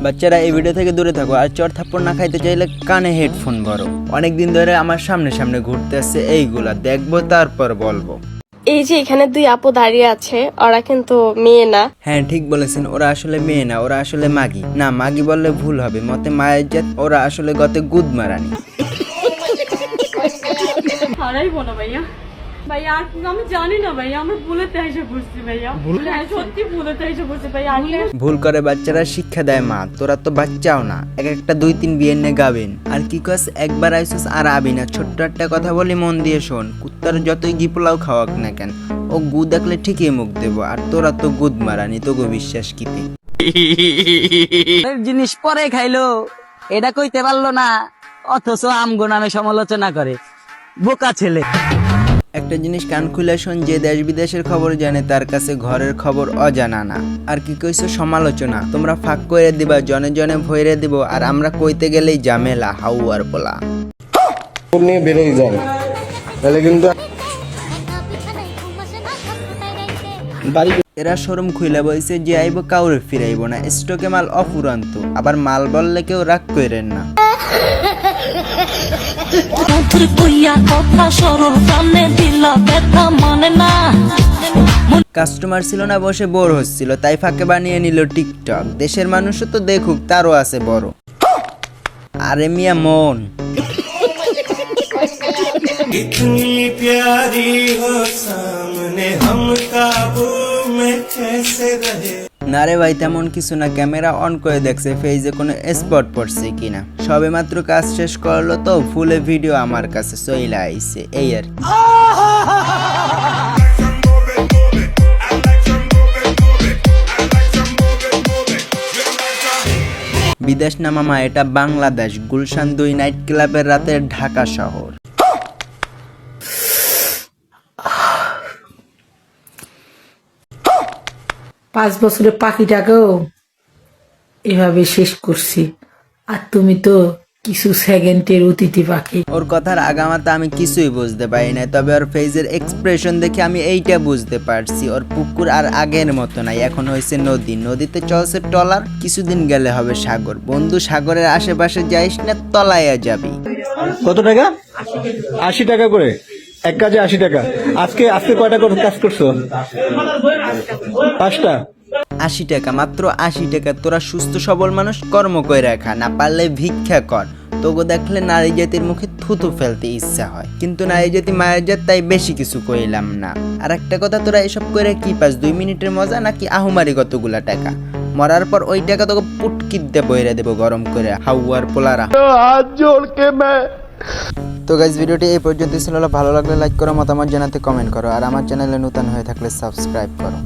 বাচ্চারা এই ভিডিও থেকে দূরে থাকো, আর চর থাপ্পড় না খাইতে চাইলে কানে হেডফোন ভরো। অনেকদিন ধরে আমার সামনে সামনে ঘুরতে আসছে, এইগুলা দেখবো তারপর বলবো। এই যে এখানে দুই আপু দাঁড়িয়ে আছে, ওরা কিন্তু মেয়ে না। হ্যাঁ ঠিক বলেছেন, ওরা আসলে মেয়ে না, ওরা আসলে মাগি। না, মাগি বললে ভুল হবে, মতে মায়ের জাত। ওরা আসলে গতে গুদ মারানি। হারাইবো না ভাইয়া, ভাইয়া আর আমি জানি না ভাইয়া, আমরা ভুলেতে এসে পড়ছি ভাইয়া, সত্যি ভুলেতে এসে পড়ছি ভাইয়া। ভুল করে বাচ্চারা শিক্ষা দেয় মা, তোরা তো বাচ্চাও না, এক একটা 2-3 বিয়ে নিয়ে গাবেন। আর কি কস একবার আইসস আর আবি না। ছোট্ট একটা কথা বলি, মন দিয়ে শোন। কুত্তার যতই ঘি পোলাও খাওয়াক না কেন, ও গু দেখলে ঠিকই মুখ দেবো। আর তোরা তো গুদ মারানি, তো গো বিশ্বাস কিতে জিনিস পরে খাইলো, এটা কইতে পারলো না, অথচ আমগো নামে সমালোচনা করে। বোকা ছেলে। একটা জিনিস কান খুলে শোন, যে দেশ বিদেশের খবর জানে তার কাছে ঘরের খবর অজানা না। আর কি কইছো সমালোচনা, তোমরা ফাঁক করে দিবা, জনে জনে ভইরে দিব, আর আমরা কইতে গেলেই ঝামেলা। হাউয়ার পোলা নিয়ে বেরোই যান, তাহলে কিন্তু এরা শোরুম খুইলা বইছে যে আইব কাউরে ফিরাইব না। স্টকে মাল অফুরন্ত, আবার মাল বললে কেউ রাগ কইরেন না। কাস্টমার ছিল না, বসে বোর হচ্ছিল, তাই ফাঁকে বানিয়ে নিল টিকটক। দেশের মানুষও তো দেখুক, তারও আছে বড়। আরে মিয়া মন, इतनी प्यारी हो सामने हम काबू में कैसे रहे। না রে ভাই, তেমন কিছু না। ক্যামেরা অন করে দেখছে ফেজে কোনো স্পট পড়ছে কিনা। সবে মাত্র কাজ শেষ করলো তো ফুলে ভিডিও আমার কাছে চইলা আইছে, এই আর কি। বিদেশ না মামা, এটা বাংলাদেশ। গুলশান 2 নাইট ক্লাবের রাতের ঢাকা শহর। পাঁচ বছরের পাখিটাকেও এভাবে শেষ করছি, আর তুমি তো কিছু সেকেন্ডের অতিথি পাখি। ওর কথার আগামাতা আমি কিছুই বুঝতে পারি না, তবে ওর ফেজের এক্সপ্রেশন দেখে আমি এইটা বুঝতে পারছি, ওর পুকুর আর আগের মতো নাই, এখন হয়েছে নদী। নদীতে চলছে টলার, কিছুদিন গেলে হবে সাগর। বন্ধু, সাগরের আশেপাশে যাইস না, তলাইয়া যাবি। কত টাকা? 80 টাকা করে এক কাজে 80 টাকা। আজকে কয়টা করে কাজ করছো? 5টা। 80 টাকা, মাত্র 80 টাকা। তোরা সুস্থ সবল মানুষ, কর্ম করে রাখা, না পারলে ভিক্ষা কর। তোকে দেখলে নারী জাতির মুখে থুতু ফেলতে ইচ্ছা হয়, কিন্তু নারী জাতি মায়ের জাত, তাই বেশি কিছু কইলাম না। আর একটা কথা, তোরা এসব করে কি পাস? 2 মিনিটের মজা নাকি আহুমারি কতগুলা টাকা? মরার পর ওই টাকা তোকে পুটকিত দিয়ে বইরা দেবো গরম করে, হাউয়ার পোলারা। তো গাইস, ভিডিওটি এই পর্যন্ত ছিল। ভালো লাগলে লাইক করো, মতামত জানাতে কমেন্ট করো, আর আমার চ্যানেলে নতুন হয়ে থাকলে সাবস্ক্রাইব করো।